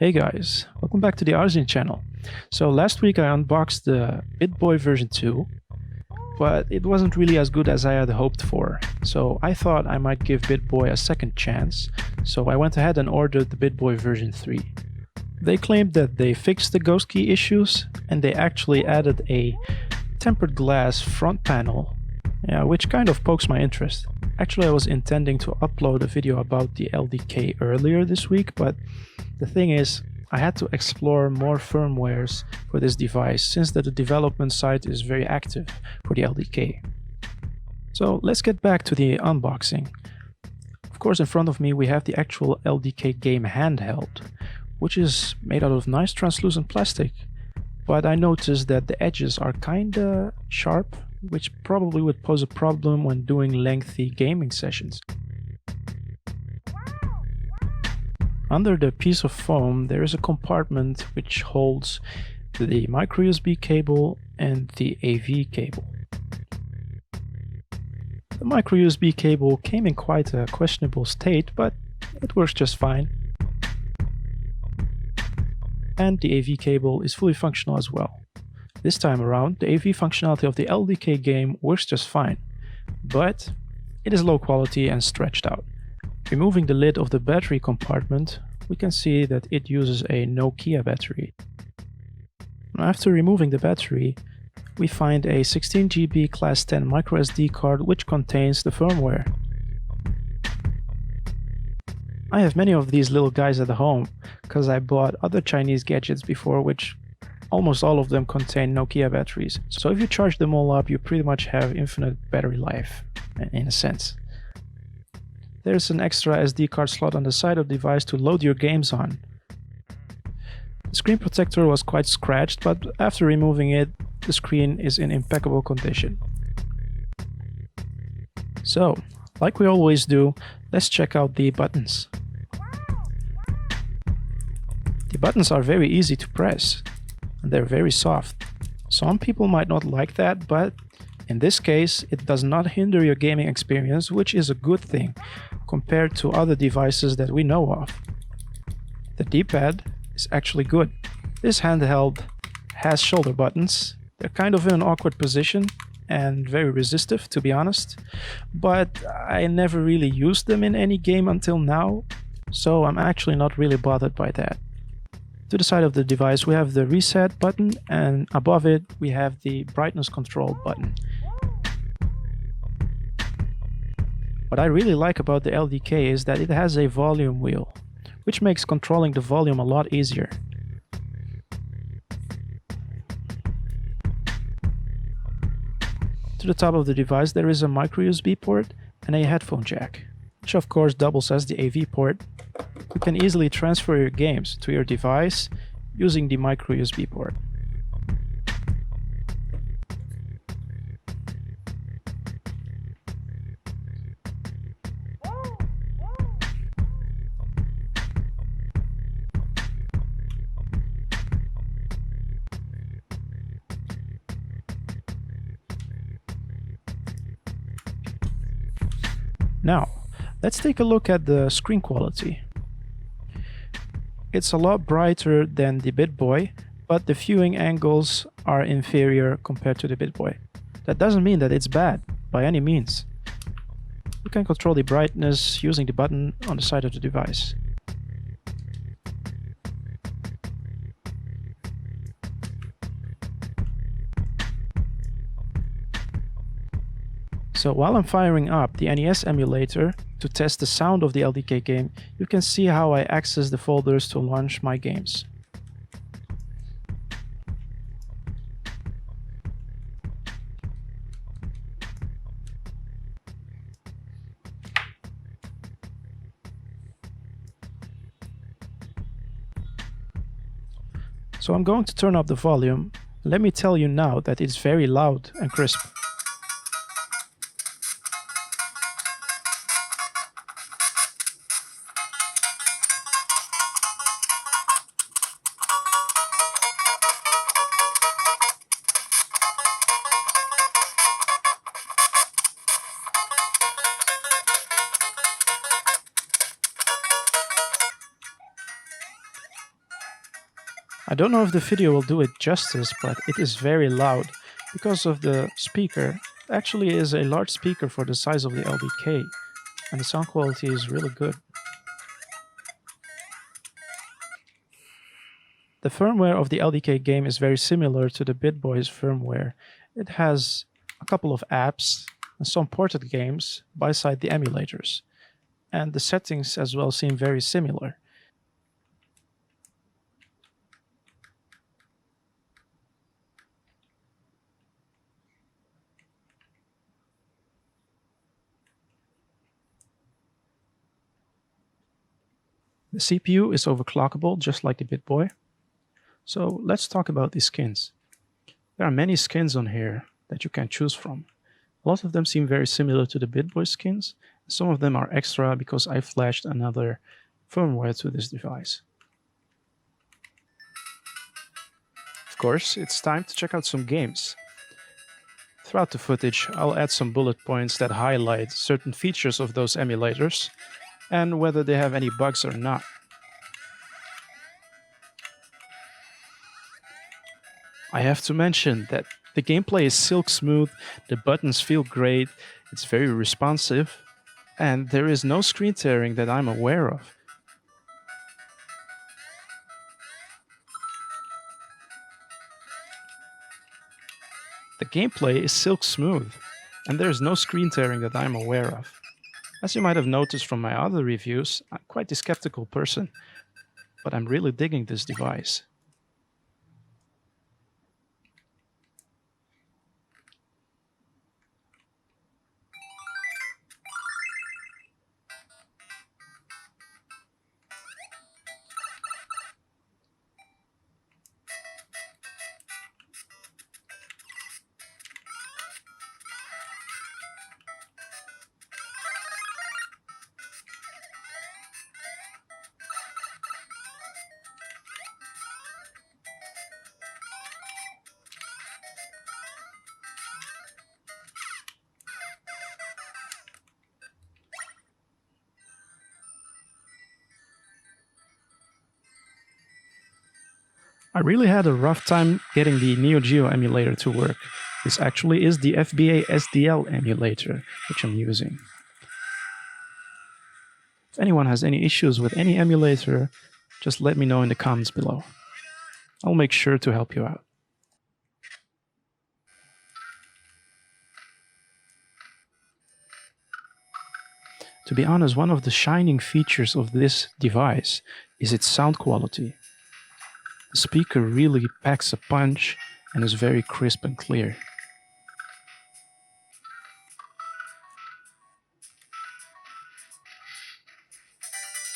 Hey guys, welcome back to the Arzin channel. So last week I unboxed the Bittboy version 2, but it wasn't really as good as I had hoped for. So I thought I might give Bittboy a second chance, so I went ahead and ordered the Bittboy version 3. They claimed that they fixed the ghost key issues, and they actually added a tempered glass front panel, which kind of pokes my interest. Actually, I was intending to upload a video about the LDK earlier this week, but the thing is, I had to explore more firmwares for this device since the development site is very active for the LDK. So let's get back to the unboxing. Of course, in front of me we have the actual LDK game handheld, which is made out of nice translucent plastic, but I noticed that the edges are kinda sharp, which probably would pose a problem when doing lengthy gaming sessions. Under the piece of foam there is a compartment which holds the micro USB cable and the AV cable. The micro USB cable came in quite a questionable state, but it works just fine. And the AV cable is fully functional as well. This time around, the AV functionality of the LDK game works just fine, but it is low quality and stretched out. Removing the lid of the battery compartment, we can see that it uses a Nokia battery. After removing the battery, we find a 16 GB Class 10 micro SD card which contains the firmware. I have many of these little guys at home because I bought other Chinese gadgets before, which almost all of them contain Nokia batteries. So if you charge them all up, you pretty much have infinite battery life, in a sense. There's an extra SD card slot on the side of the device to load your games on. The screen protector was quite scratched, but after removing it, the screen is in impeccable condition. So, like we always do, let's check out the buttons. The buttons are very easy to press, and they're very soft. Some people might not like that, but in this case, it does not hinder your gaming experience, which is a good thing compared to other devices that we know of. The D-pad is actually good. This handheld has shoulder buttons. They're kind of in an awkward position and very resistive, to be honest, but I never really used them in any game until now, so I'm actually not really bothered by that. To the side of the device we have the reset button, and above it we have the brightness control button. What I really like about the LDK is that it has a volume wheel, which makes controlling the volume a lot easier. To the top of the device there is a micro USB port and a headphone jack, which of course doubles as the AV port. You can easily transfer your games to your device using the micro USB port. Now, let's take a look at the screen quality. It's a lot brighter than the Bittboy, but the viewing angles are inferior compared to the Bittboy. That doesn't mean that it's bad, by any means. You can control the brightness using the button on the side of the device. So while I'm firing up the NES emulator to test the sound of the LDK game, you can see how I access the folders to launch my games. So I'm going to turn up the volume. Let me tell you now that it's very loud and crisp. I don't know if the video will do it justice, but it is very loud because of the speaker. It actually is a large speaker for the size of the LDK, and the sound quality is really good. The firmware of the LDK game is very similar to the Bittboy's firmware. It has a couple of apps and some ported games beside the emulators, and the settings as well seem very similar. The CPU is overclockable just like the Bittboy. So let's talk about these skins. There are many skins on here that you can choose from. A lot of them seem very similar to the Bittboy skins. Some of them are extra because I flashed another firmware to this device. Of course, it's time to check out some games. Throughout the footage, I'll add some bullet points that highlight certain features of those emulators and whether they have any bugs or not. I have to mention that the gameplay is silk smooth, the buttons feel great, it's very responsive, and there is no screen tearing that I'm aware of. The gameplay is silk smooth, and there is no screen tearing that I'm aware of. As you might have noticed from my other reviews, I'm quite a skeptical person, but I'm really digging this device. I really had a rough time getting the Neo Geo emulator to work. This actually is the FBA SDL emulator, which I'm using. If anyone has any issues with any emulator, just let me know in the comments below. I'll make sure to help you out. To be honest, one of the shining features of this device is its sound quality. The speaker really packs a punch and is very crisp and clear.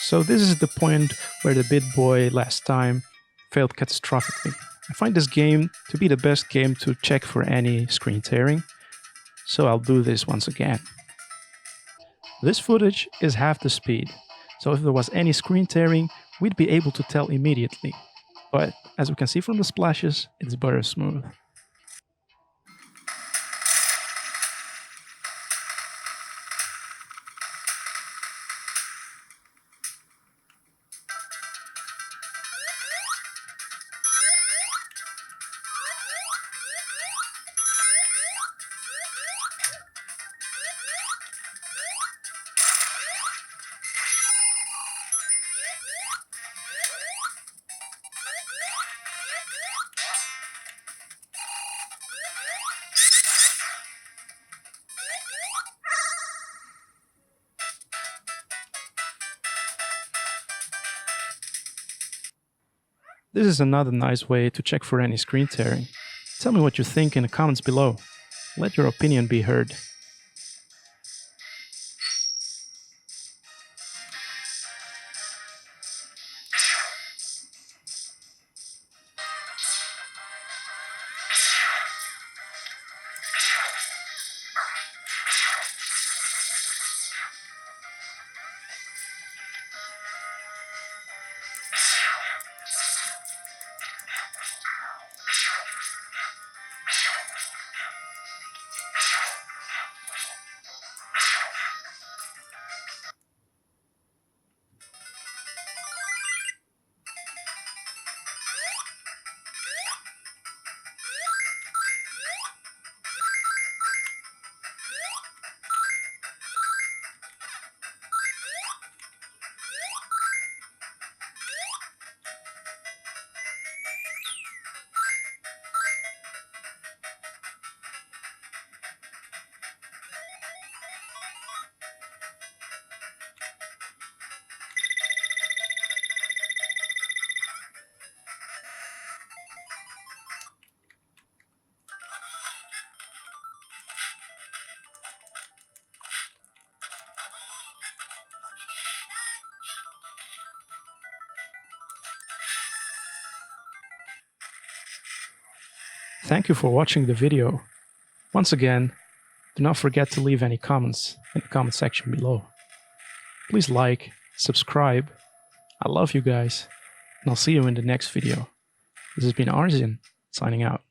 So this is the point where the Bittboy last time failed catastrophically. I find this game to be the best game to check for any screen tearing, so I'll do this once again. This footage is half the speed, so if there was any screen tearing, we'd be able to tell immediately. But as we can see from the splashes, it's butter smooth. This is another nice way to check for any screen tearing. Tell me what you think in the comments below. Let your opinion be heard. Thank you for watching the video. Once again, do not forget to leave any comments in the comment section below. Please like, subscribe. I love you guys, and I'll see you in the next video. This has been Arzin, signing out.